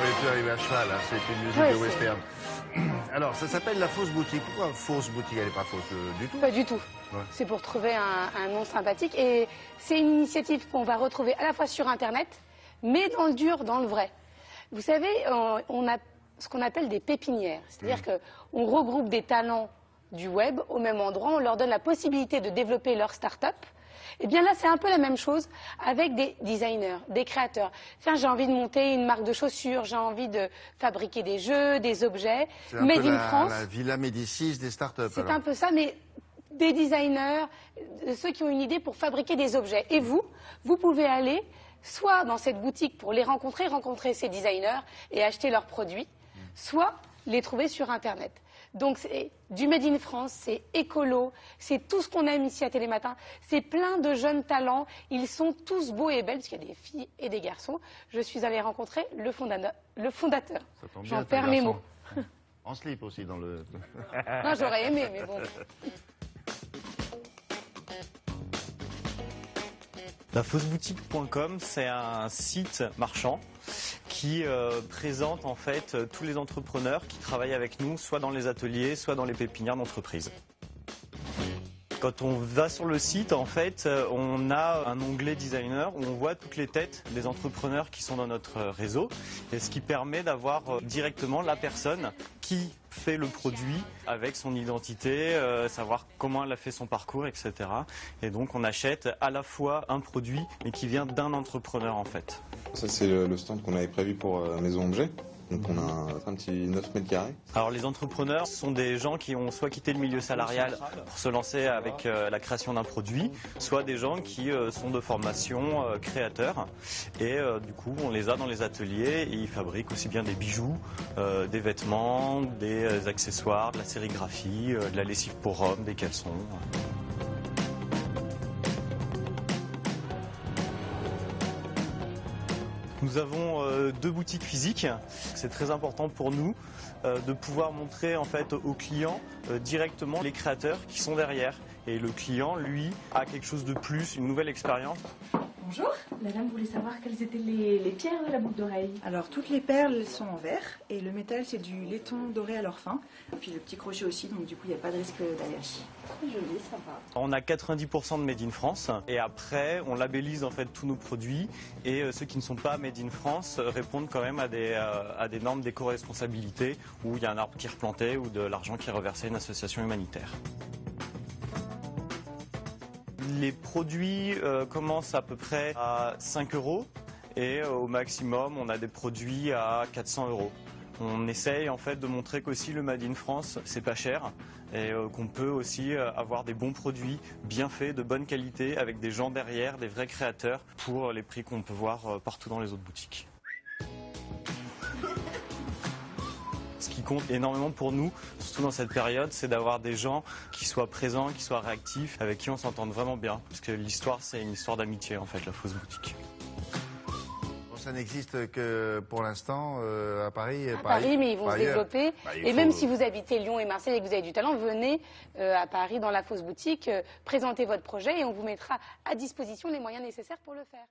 Oui, tu es arrivé à cheval, hein, c'est une musique Ouais, de western. Alors, ça s'appelle la fausse boutique. Pourquoi fausse boutique? Elle n'est pas fausse du tout. Pas du tout. Ouais. C'est pour trouver un nom sympathique. Et c'est une initiative qu'on va retrouver à la fois sur Internet, mais dans le dur, dans le vrai. Vous savez, on a ce qu'on appelle des pépinières. C'est-à-dire qu'on regroupe des talents du web au même endroit, on leur donne la possibilité de développer leur start-up. Et bien là, c'est un peu la même chose avec des designers, des créateurs. Tiens, j'ai envie de monter une marque de chaussures, j'ai envie de fabriquer des jeux, des objets. C'est un Made peu in France. la Villa Médicis des startups. C'est un peu ça, mais des designers, ceux qui ont une idée pour fabriquer des objets. Et vous pouvez aller soit dans cette boutique pour les rencontrer ces designers et acheter leurs produits, soit les trouver sur Internet. Donc c'est du Made in France, c'est écolo, c'est tout ce qu'on aime ici à Télématin, c'est plein de jeunes talents, ils sont tous beaux et belles, parce qu'il y a des filles et des garçons. Je suis allée rencontrer le fondateur. J'en perds mes mots. En slip aussi dans le... Non, j'aurais aimé, mais bon. Lafauseboutique.com, c'est un site marchand qui présente en fait tous les entrepreneurs qui travaillent avec nous, soit dans les ateliers, soit dans les pépinières d'entreprise. Quand on va sur le site, en fait, on a un onglet designer où on voit toutes les têtes des entrepreneurs qui sont dans notre réseau, et ce qui permet d'avoir directement la personne qui fait le produit avec son identité, savoir comment elle a fait son parcours, etc. Et donc on achète à la fois un produit, mais qui vient d'un entrepreneur en fait. Ça c'est le stand qu'on avait prévu pour Maison Objet. Donc on a un petit 9 mètres carrés. Alors les entrepreneurs sont des gens qui ont soit quitté le milieu salarial pour se lancer avec la création d'un produit, soit des gens qui sont de formation créateurs. Et du coup on les a dans les ateliers et ils fabriquent aussi bien des bijoux, des vêtements, des accessoires, de la sérigraphie, de la lessive pour hommes, des caleçons. Nous avons deux boutiques physiques. C'est très important pour nous de pouvoir montrer en fait aux clients directement les créateurs qui sont derrière. Et le client, lui, a quelque chose de plus, une nouvelle expérience. Bonjour, la dame voulait savoir quelles étaient les pierres de la boucle d'oreille. Alors toutes les perles sont en verre et le métal c'est du laiton doré à leur fin. Puis le petit crochet aussi, donc du coup il n'y a pas de risque d'allergie. Très joli, sympa. On a 90% de Made in France et après on labellise en fait tous nos produits et ceux qui ne sont pas Made in France répondent quand même à des normes d'éco-responsabilité où il y a un arbre qui est replanté ou de l'argent qui est reversé à une association humanitaire. Les produits commencent à peu près à 5 € et au maximum on a des produits à 400 €. On essaye en fait de montrer qu'aussi le Made in France c'est pas cher et qu'on peut aussi avoir des bons produits bien faits, de bonne qualité avec des gens derrière, des vrais créateurs pour les prix qu'on peut voir partout dans les autres boutiques. Ce qui compte énormément pour nous, surtout dans cette période, c'est d'avoir des gens qui soient présents, qui soient réactifs, avec qui on s'entende vraiment bien. Parce que l'histoire, c'est une histoire d'amitié, en fait, la fausse boutique. Bon, ça n'existe que pour l'instant à Paris. À Paris, mais ils vont se développer. Et même si vous habitez Lyon et Marseille et que vous avez du talent, venez à Paris dans la fausse boutique, présentez votre projet et on vous mettra à disposition les moyens nécessaires pour le faire.